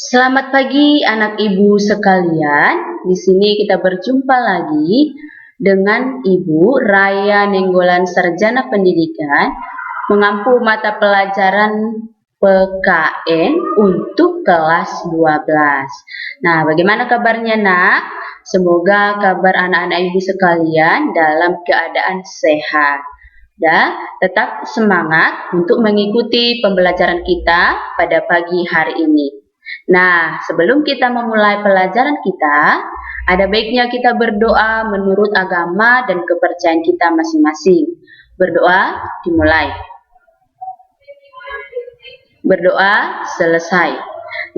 Selamat pagi anak ibu sekalian. Di sini kita berjumpa lagi dengan Ibu Raya Nenggolan Sarjana Pendidikan mengampu mata pelajaran PKN untuk kelas 12. Nah, bagaimana kabarnya, Nak? Semoga kabar anak-anak ibu sekalian dalam keadaan sehat. Dan tetap semangat untuk mengikuti pembelajaran kita pada pagi hari ini. Nah, sebelum kita memulai pelajaran kita, ada baiknya kita berdoa menurut agama dan kepercayaan kita masing-masing. Berdoa dimulai. Berdoa selesai.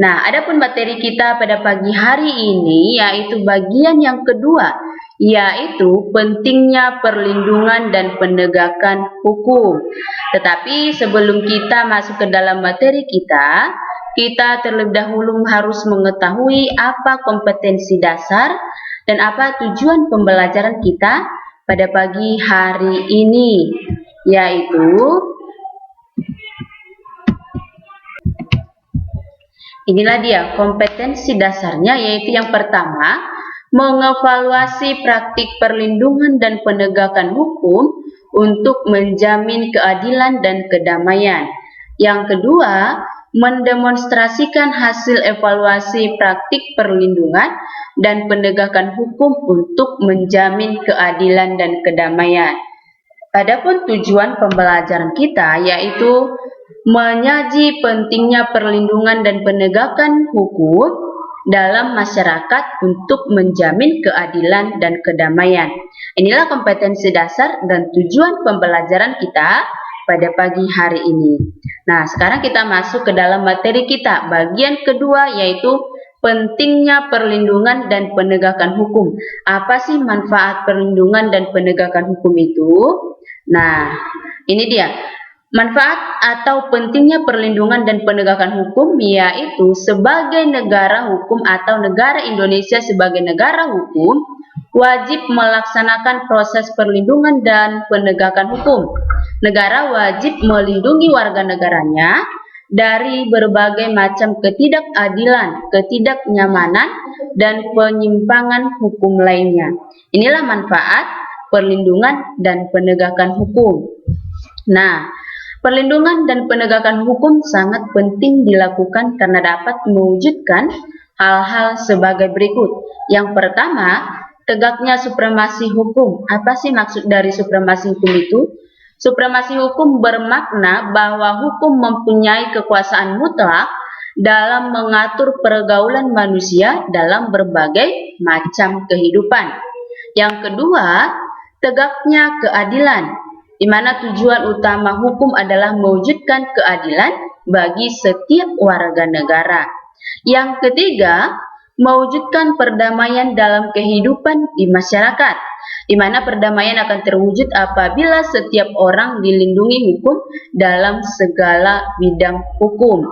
Nah, adapun materi kita pada pagi hari ini yaitu bagian yang kedua, yaitu pentingnya perlindungan dan penegakan hukum. Tetapi sebelum kita masuk ke dalam materi kita terlebih dahulu harus mengetahui apa kompetensi dasar dan apa tujuan pembelajaran kita pada pagi hari ini, yaitu inilah dia kompetensi dasarnya, yaitu yang pertama, mengevaluasi praktik perlindungan dan penegakan hukum untuk menjamin keadilan dan kedamaian. Yang kedua, mendemonstrasikan hasil evaluasi praktik perlindungan dan penegakan hukum untuk menjamin keadilan dan kedamaian. Adapun tujuan pembelajaran kita yaitu menyaji pentingnya perlindungan dan penegakan hukum dalam masyarakat untuk menjamin keadilan dan kedamaian. Inilah kompetensi dasar dan tujuan pembelajaran kita pada pagi hari ini. Nah, sekarang kita masuk ke dalam materi kita, bagian kedua yaitu pentingnya perlindungan dan penegakan hukum. Apa sih manfaat perlindungan dan penegakan hukum itu? Nah, ini dia. Manfaat atau pentingnya perlindungan dan penegakan hukum yaitu sebagai negara hukum atau negara Indonesia sebagai negara hukum wajib melaksanakan proses perlindungan dan penegakan hukum. Negara wajib melindungi warga negaranya dari berbagai macam ketidakadilan, ketidaknyamanan, dan penyimpangan hukum lainnya. Inilah manfaat perlindungan dan penegakan hukum. Nah, perlindungan dan penegakan hukum sangat penting dilakukan karena dapat mewujudkan hal-hal sebagai berikut. Yang pertama, tegaknya supremasi hukum. Apa sih maksud dari supremasi hukum itu? Supremasi hukum bermakna bahwa hukum mempunyai kekuasaan mutlak dalam mengatur pergaulan manusia dalam berbagai macam kehidupan. Yang kedua, tegaknya keadilan, di mana tujuan utama hukum adalah mewujudkan keadilan bagi setiap warga negara. Yang ketiga, mewujudkan perdamaian dalam kehidupan di masyarakat, di mana perdamaian akan terwujud apabila setiap orang dilindungi hukum dalam segala bidang hukum.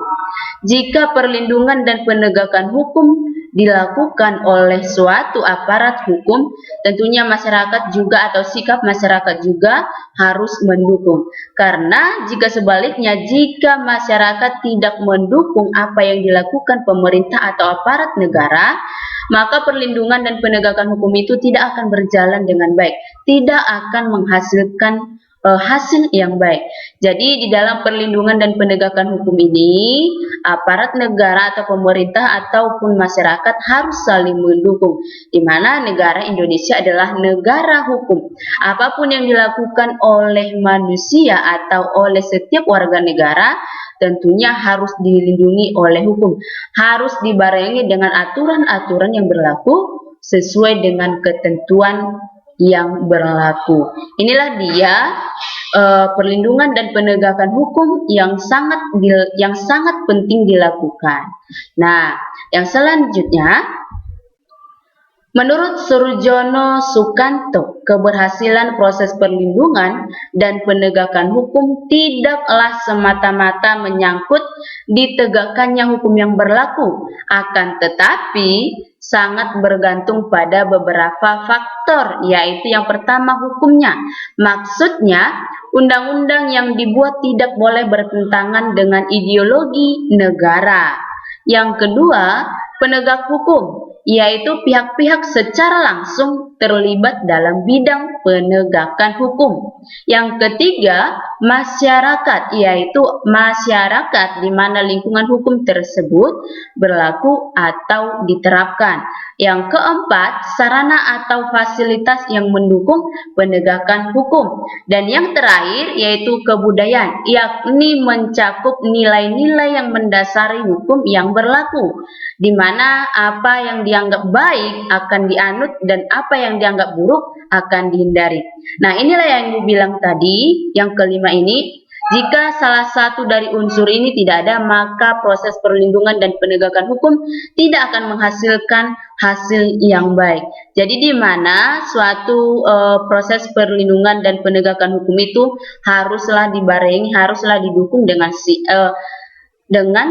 Jika perlindungan dan penegakan hukum dilakukan oleh suatu aparat hukum, tentunya masyarakat juga atau sikap masyarakat juga harus mendukung. Karena jika sebaliknya, jika masyarakat tidak mendukung apa yang dilakukan pemerintah atau aparat negara, maka perlindungan dan penegakan hukum itu tidak akan berjalan dengan baik, tidak akan menghasilkan hasil yang baik. Jadi di dalam perlindungan dan penegakan hukum ini, aparat negara atau pemerintah ataupun masyarakat harus saling mendukung, di mana negara Indonesia adalah negara hukum. Apapun yang dilakukan oleh manusia atau oleh setiap warga negara tentunya harus dilindungi oleh hukum, harus dibarengi dengan aturan-aturan yang berlaku sesuai dengan ketentuan yang berlaku. Inilah dia perlindungan dan penegakan hukum yang sangat penting dilakukan. Nah, yang selanjutnya, menurut Surjono Sukanto, keberhasilan proses perlindungan dan penegakan hukum tidaklah semata-mata menyangkut ditegakkannya hukum yang berlaku, akan tetapi sangat bergantung pada beberapa faktor, yaitu yang pertama hukumnya. Maksudnya, undang-undang yang dibuat tidak boleh bertentangan dengan ideologi negara. Yang kedua, penegak hukum, yaitu pihak-pihak secara langsung terlibat dalam bidang penegakan hukum. Yang ketiga, masyarakat, yaitu masyarakat di mana lingkungan hukum tersebut berlaku atau diterapkan. Yang keempat, sarana atau fasilitas yang mendukung penegakan hukum. Dan yang terakhir yaitu kebudayaan, yakni mencakup nilai-nilai yang mendasari hukum yang berlaku, di mana apa yang dianggap baik akan dianut dan apa yang dianggap buruk akan dihindari. Nah, inilah yang Ibu bilang tadi, yang kelima ini. Jika salah satu dari unsur ini tidak ada, maka proses perlindungan dan penegakan hukum tidak akan menghasilkan hasil yang baik. Jadi di mana suatu proses perlindungan dan penegakan hukum itu haruslah dibarengi, haruslah didukung dengan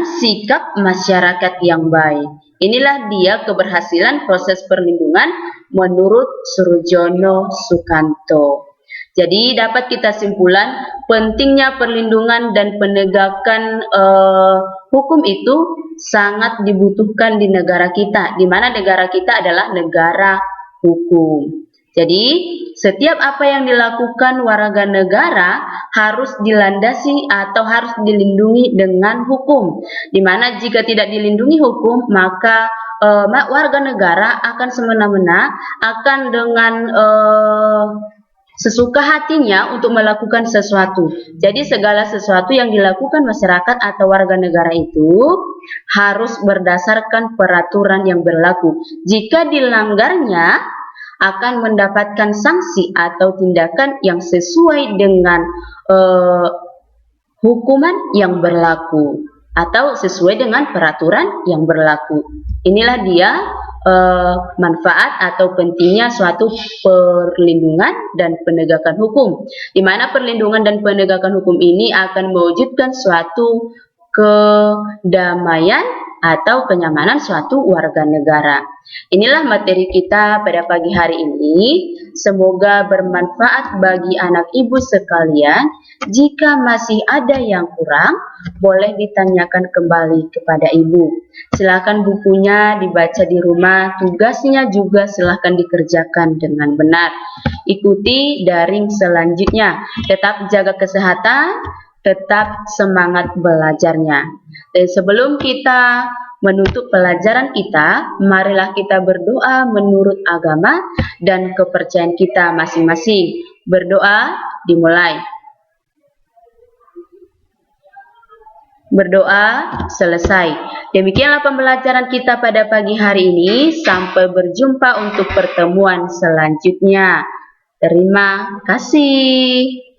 sikap masyarakat yang baik. Inilah dia keberhasilan proses perlindungan menurut Surjono Sukanto. Jadi dapat kita simpulkan pentingnya perlindungan dan penegakan hukum itu sangat dibutuhkan di negara kita, di mana negara kita adalah negara hukum. Jadi setiap apa yang dilakukan warga negara harus dilandasi atau harus dilindungi dengan hukum. Di mana jika tidak dilindungi hukum, maka warga negara akan semena-mena, akan dengan sesuka hatinya untuk melakukan sesuatu. Jadi segala sesuatu yang dilakukan masyarakat atau warga negara itu harus berdasarkan peraturan yang berlaku. Jika dilanggarnya akan mendapatkan sanksi atau tindakan yang sesuai dengan hukuman yang berlaku atau sesuai dengan peraturan yang berlaku. Inilah dia manfaat atau pentingnya suatu perlindungan dan penegakan hukum, di mana perlindungan dan penegakan hukum ini akan mewujudkan suatu kedamaian atau kenyamanan suatu warga negara. Inilah materi kita pada pagi hari ini. Semoga bermanfaat bagi anak ibu sekalian. Jika masih ada yang kurang, boleh ditanyakan kembali kepada ibu. Silakan bukunya dibaca di rumah, tugasnya juga silakan dikerjakan dengan benar. Ikuti daring selanjutnya. Tetap jaga kesehatan, tetap semangat belajarnya. Dan sebelum kita menutup pelajaran kita, marilah kita berdoa menurut agama dan kepercayaan kita masing-masing. Berdoa dimulai. Berdoa selesai. Demikianlah pembelajaran kita pada pagi hari ini. Sampai berjumpa untuk pertemuan selanjutnya. Terima kasih.